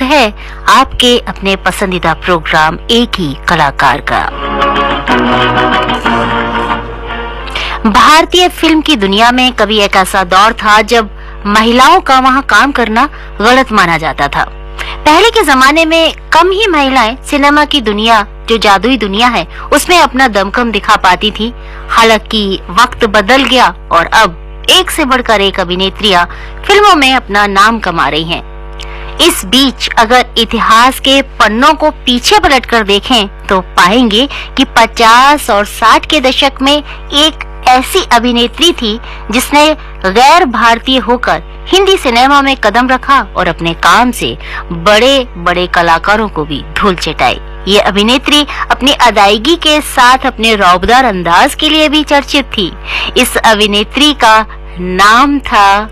वक्त है आपके अपने पसंदीदा प्रोग्राम एक ही कलाकार का। भारतीय फिल्म की दुनिया में कभी एक ऐसा दौर था जब महिलाओं का वहां काम करना गलत माना जाता था। पहले के जमाने में कम ही महिलाएं सिनेमा की दुनिया, जो जादुई दुनिया है, उसमें अपना दमखम दिखा पाती थी। हालांकि वक्त बदल गया और अब एक से बढ़कर एक अभिनेत्रियां फिल्मों में अपना नाम कमा रही हैं। इस बीच अगर इतिहास के पन्नों को पीछे पलटकर देखें तो पाएंगे कि 50 और 60 के दशक में एक ऐसी अभिनेत्री थी जिसने गैर भारतीय होकर हिंदी सिनेमा में कदम रखा और अपने काम से बड़े बड़े कलाकारों को भी धूल चटाई। ये अभिनेत्री अपनी अदायगी के साथ अपने रौबदार अंदाज के लिए भी चर्चित थी। इस अभिनेत्री का नाम था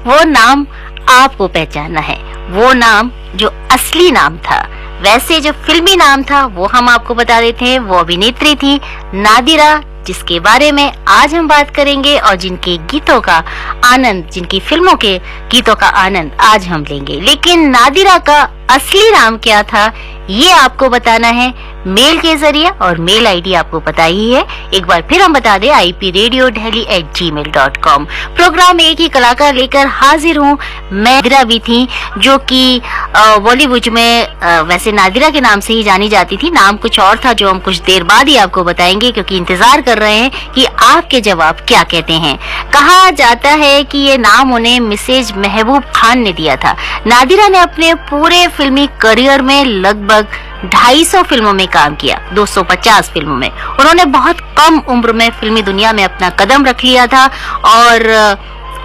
वो नाम आपको पहचानना है, वो नाम जो असली नाम था। वैसे जो फिल्मी नाम था वो हम आपको बता देते हैं। वो अभिनेत्री थी नादिरा, जिसके बारे में आज हम बात करेंगे और जिनके गीतों का आनंद, जिनकी फिल्मों के गीतों का आनंद आज हम लेंगे। लेकिन नादिरा का असली नाम क्या था ये आपको बताना है मेल के जरिए, और मेल आईडी आपको पता ही है। एक बार फिर हम बता दें, ipradiodelhi@gmail.com। प्रोग्राम एक ही कलाकार लेकर हाजिर हूँ। मैं नादिरा भी थी, जो कि बॉलीवुड में वैसे नादिरा के नाम से ही जानी जाती थी। नाम कुछ और था जो हम कुछ देर बाद ही आपको बताएंगे, क्योंकि इंतजार कर रहे हैं कि आपके जवाब क्या कहते हैं। कहा जाता है कि ये नाम उन्हें मिसेज महबूब खान ने दिया था। नादिरा ने अपने पूरे फिल्मी करियर में लगभग 250 फिल्मों में काम किया, 250 फिल्मों में। उन्होंने बहुत कम उम्र में फिल्मी दुनिया में अपना कदम रख लिया था और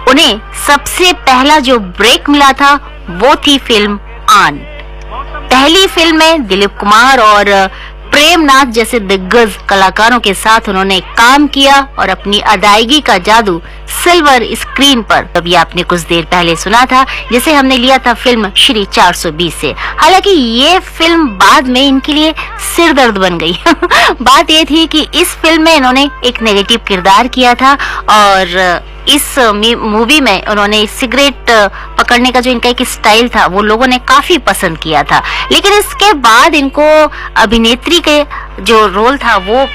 उन्हें सबसे पहला जो ब्रेक मिला था वो थी फिल्म आन। पहली फिल्म में दिलीप कुमार और प्रेमनाथ जैसे दिग्गज कलाकारों के साथ उन्होंने काम किया और अपनी अदायगी का जादू सिल्वर स्क्रीन पर, अभी आपने कुछ देर पहले सुना था, जिसे हमने लिया था फिल्म श्री 420 से। हालांकि ये फिल्म बाद में इनके लिए सिरदर्द बन गई। बात ये थी कि इस फिल्म में इन्होंने एक नेगेटिव किरदार किया था और इस मूवी में उन्होंने सिगरेट पकड़ने का जो इनका एक स्टाइल था वो लोगों ने काफी पसंद किया था। लेकिन इसके बाद इनको अभिनेत्री के जो रोल था वो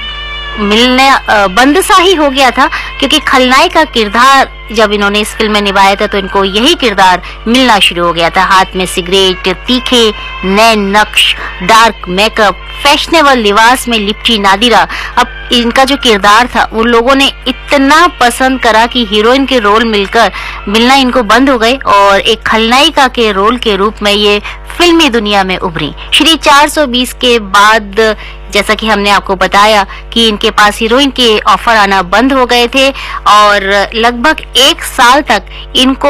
मिलने बंद सा ही हो गया था, क्योंकि खलनायक का किरदार जब इन्होंने इस फिल्म में निभाया था तो इनको यही किरदार मिलना शुरू हो गया था। हाथ में सिगरेट, तीखे नए नक्श, डार्क मेकअप, फैशनेबल लिबास में लिपटी नादिरा, अब इनका जो किरदार था वो लोगों ने इतना पसंद करा कि हीरोइन के रोल मिलना इनको बंद हो गए और एक खलनायिका के रोल के रूप में ये फिल्मी दुनिया में उभरी। श्री 420 के बाद जैसा कि हमने आपको बताया कि इनके पास हीरोइन के ऑफर आना बंद हो गए थे और लगभग 1 साल तक इनको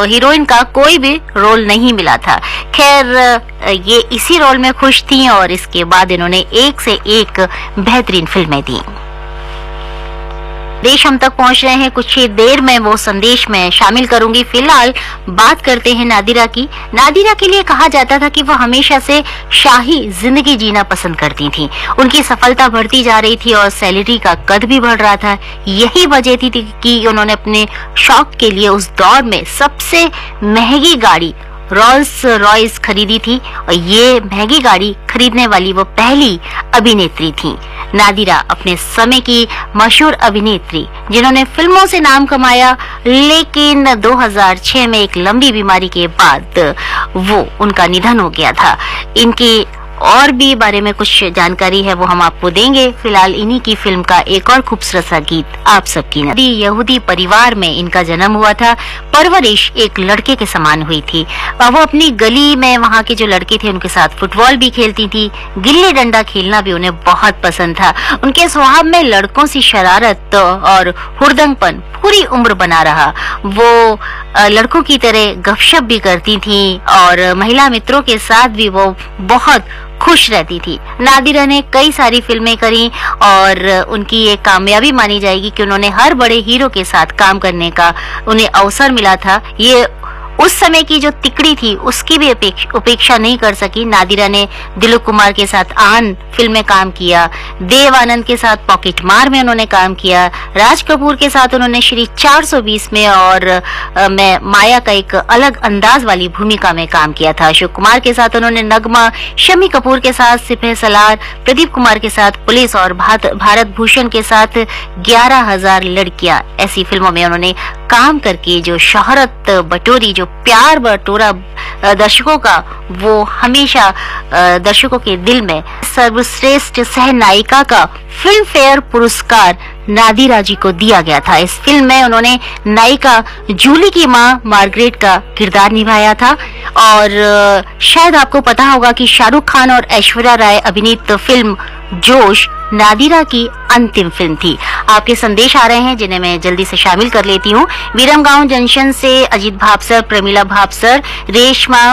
हीरोइन का कोई भी रोल नहीं मिला था। खैर ये इसी रोल में खुश थी और इसके बाद इन्होंने एक से एक बेहतरीन फिल्में दी। देश हम तक पहुंच रहे हैं, कुछ ही देर में वो संदेश में शामिल करूंगी। फिलहाल बात करते हैं नादिरा की। नादिरा के लिए कहा जाता था कि वो हमेशा से शाही जिंदगी जीना पसंद करती थी। उनकी सफलता बढ़ती जा रही थी और सैलरी का कद भी बढ़ रहा था। यही वजह थी कि उन्होंने अपने शौक के लिए उस दौर में सबसे महंगी गाड़ी रोल्स रॉयस खरीदी थी और ये महंगी गाड़ी खरीदने वाली वो पहली अभिनेत्री थी। नादिरा अपने समय की मशहूर अभिनेत्री जिन्होंने फिल्मों से नाम कमाया, लेकिन 2006 में एक लंबी बीमारी के बाद वो उनका निधन हो गया था। इनकी और भी बारे में कुछ जानकारी है वो हम आपको देंगे। फिलहाल इन्हीं की फिल्म का एक और खूबसूरत सा गीत आप सबकी नजर। यहूदी परिवार में इनका जन्म हुआ था। परवरिश एक लड़के के समान हुई थी। वो अपनी गली में वहाँ के जो लड़के थे उनके साथ फुटबॉल भी खेलती थी। गिल्ली डंडा खेलना भी उन्हें बहुत पसंद था। उनके स्वभाव में लड़कों से शरारत और हुड़दंगपन पूरी उम्र बना रहा। वो लड़कों की तरह गपशप भी करती थी और महिला मित्रों के साथ भी वो बहुत खुश रहती थी। नादिरा ने कई सारी फिल्में करी और उनकी ये कामयाबी मानी जाएगी कि उन्होंने हर बड़े हीरो के साथ काम करने का उन्हें अवसर मिला था। ये उस समय की जो तिकड़ी थी उसकी भी उपेक्षा नहीं कर सकी। नादिरा ने दिलीप कुमार के साथ आन फिल्म में काम किया, देव आनंद के साथ पॉकेट मार में उन्होंने काम किया, राज कपूर के साथ उन्होंने श्री 420 में और मैं माया का एक अलग अंदाज वाली भूमिका में काम किया था। अशोक कुमार के साथ उन्होंने नगमा, शम्मी कपूर के साथ सिपह सलार, प्रदीप कुमार के साथ पुलिस और भारत भूषण के साथ 11,000 लड़कियां, ऐसी फिल्मों में उन्होंने काम करके जो शोहरत बटोरी, जो प्यार बटोरा दर्शकों का, वो हमेशा दर्शकों के दिल में सर्वश्रेष्ठ सह नायिका का फिल्म फेयर पुरस्कार नादिरा जी को दिया गया था। इस फिल्म में उन्होंने नायिका जूली की मां मार्गरेट का किरदार निभाया था और शायद आपको पता होगा कि शाहरुख खान और ऐश्वर्या राय अभिनीत फिल्म जोश नादिरा की अंतिम फिल्म थी। आपके संदेश आ रहे हैं जिन्हें मैं जल्दी से शामिल कर लेती हूँ। विरमगांव जंक्शन से अजीत भापसर, प्रेमिला भापसर, रेशमा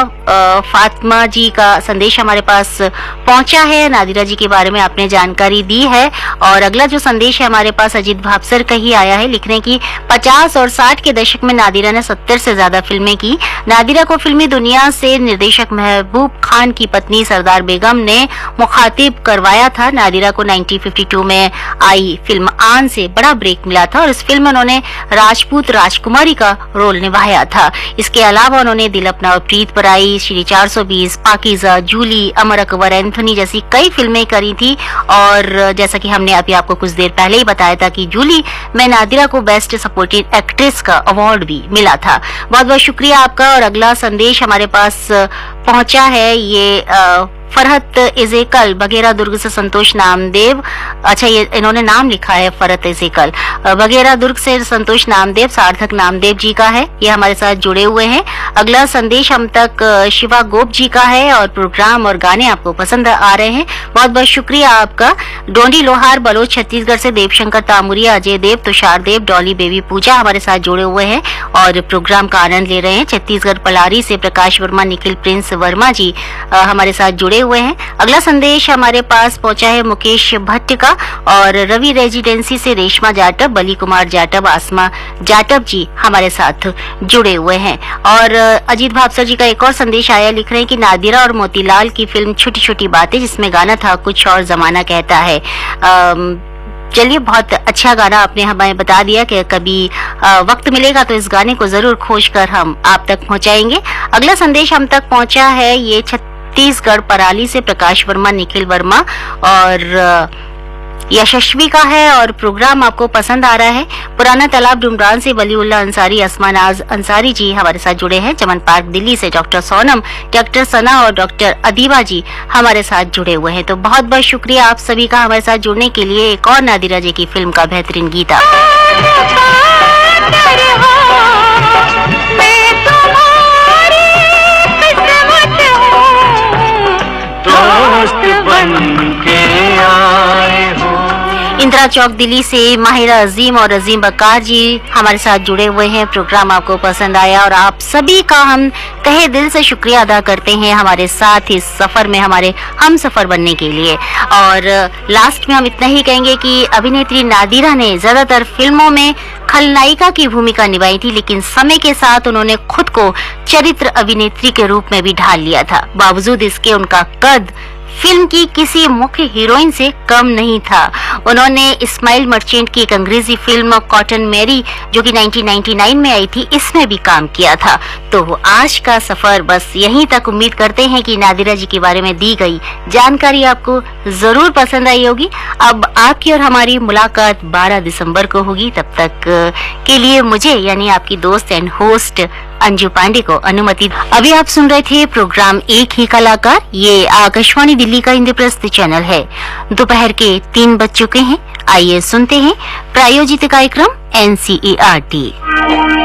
फातिमा जी का संदेश हमारे पास पहुंचा है। नादिरा जी के बारे में आपने जानकारी दी है। और अगला जो संदेश है हमारे पास अजीत भापसर का ही आया है। लिख रहे हैं कि 50 और 60 के दशक में नादिरा ने 70 से ज्यादा फिल्में की। नादिरा को फिल्मी दुनिया से निर्देशक महबूब खान की पत्नी सरदार बेगम ने मुखातिब करवाया था। नादिरा को 1952 में आई फिल्म आन से बड़ा ब्रेक मिला था और इस फिल्म में उन्होंने राजपूत राजकुमारी का रोल निभाया था। इसके अलावा उन्होंने दिल अपना प्रीत पराई, श्री 420, पाकीज़ा, जूली, अमर अकबर एंथोनी जैसी कई फिल्में करी थी। और जैसा कि हमने अभी आपको कुछ देर पहले ही बताया था कि जूली में नादिरा को बेस्ट सपोर्टिंग एक्ट्रेस का अवार्ड भी मिला था। बहुत बहुत शुक्रिया आपका। और अगला संदेश हमारे पास पहुंचा है, ये फरहत इजेकल बघेरा दुर्ग से संतोष नामदेव, अच्छा ये इन्होंने नाम लिखा है फरहत इजेकल, बघेरा दुर्ग से संतोष नामदेव, सार्थक नामदेव जी का है, ये हमारे साथ जुड़े हुए हैं। अगला संदेश हम तक शिवा गोप जी का है और प्रोग्राम और गाने आपको पसंद आ रहे हैं। बहुत बहुत शुक्रिया आपका। डोंडी लोहार बलोच छत्तीसगढ़ से देवशंकर तामुरिया, अजय देव, तुषार देव, डॉली बेबी पूजा हमारे साथ जुड़े हुए हैं और प्रोग्राम का आनंद ले रहे हैं। छत्तीसगढ़ पलारी से प्रकाश वर्मा, निखिल प्रिंस वर्मा जी हमारे साथ जुड़े हुए हैं। अगला संदेश हमारे पास पहुंचा है मुकेश भट्ट का और रवि रेजिडेंसी से रेशमा जाटव, बली कुमार जाटव, आसमा जाटव जी हमारे साथ जुड़े हुए हैं। और अजीत भापसर जी का एक और संदेश आया, लिख रहे हैं कि नादिरा और मोतीलाल की फिल्म छोटी छोटी बातें, जिसमें गाना था कुछ और जमाना कहता है। चलिए, बहुत अच्छा गाना आपने हमें बता दिया कि कभी वक्त मिलेगा तो इस गाने को जरूर खोज कर हम आप तक पहुंचाएंगे। अगला संदेश हम तक पहुंचा है, ये छत्तीसगढ़ पराली से प्रकाश वर्मा, निखिल वर्मा और यशस्वी का है और प्रोग्राम आपको पसंद आ रहा है। पुराना तालाब डुमरान से वलीउल्ला अंसारी, असमानाज अंसारी जी हमारे साथ जुड़े हैं। चमन पार्क दिल्ली से डॉक्टर सोनम, डॉक्टर सना और डॉक्टर अदीबा जी हमारे साथ जुड़े हुए हैं। तो बहुत बहुत शुक्रिया आप सभी का हमारे साथ जुड़ने के लिए। एक और नादिरा जी की फिल्म का बेहतरीन गीत इंदिरा चौक दिल्ली से माहिरा अजीम और अजीम बकार जी हमारे साथ जुड़े हुए हैं। प्रोग्राम आपको पसंद आया और आप सभी का हम तहे दिल से शुक्रिया अदा करते हैं हमारे साथ इस सफर में हमारे हम सफर बनने के लिए। और लास्ट में हम इतना ही कहेंगे कि अभिनेत्री नादिरा ने ज्यादातर फिल्मों में खलनायिका की भूमिका निभाई थी, लेकिन समय के साथ उन्होंने खुद को चरित्र अभिनेत्री के रूप में भी ढाल लिया था। बावजूद इसके उनका कद फिल्म की किसी मुख्य हीरोइन से कम नहीं था। उन्होंने इस्माइल मर्चेंट की एक अंग्रेजी फिल्म कॉटन मैरी जो कि 1999 में आई थी, इसमें भी काम किया था। तो आज का सफर बस यहीं तक। उम्मीद करते हैं कि नादिरा जी के बारे में दी गई जानकारी आपको जरूर पसंद आई होगी। अब आपकी और हमारी मुलाकात 12 दिसंबर को होगी। तब तक के लिए मुझे यानी आपकी दोस्त एंड होस्ट अंजू पांडे को अनुमति। अभी आप सुन रहे थे प्रोग्राम एक ही कलाकार। ये आकाशवाणी दिल्ली का इंद्रप्रस्थ चैनल है। दोपहर के 3 बज चुके हैं। आइए सुनते हैं प्रायोजित कार्यक्रम NCERT।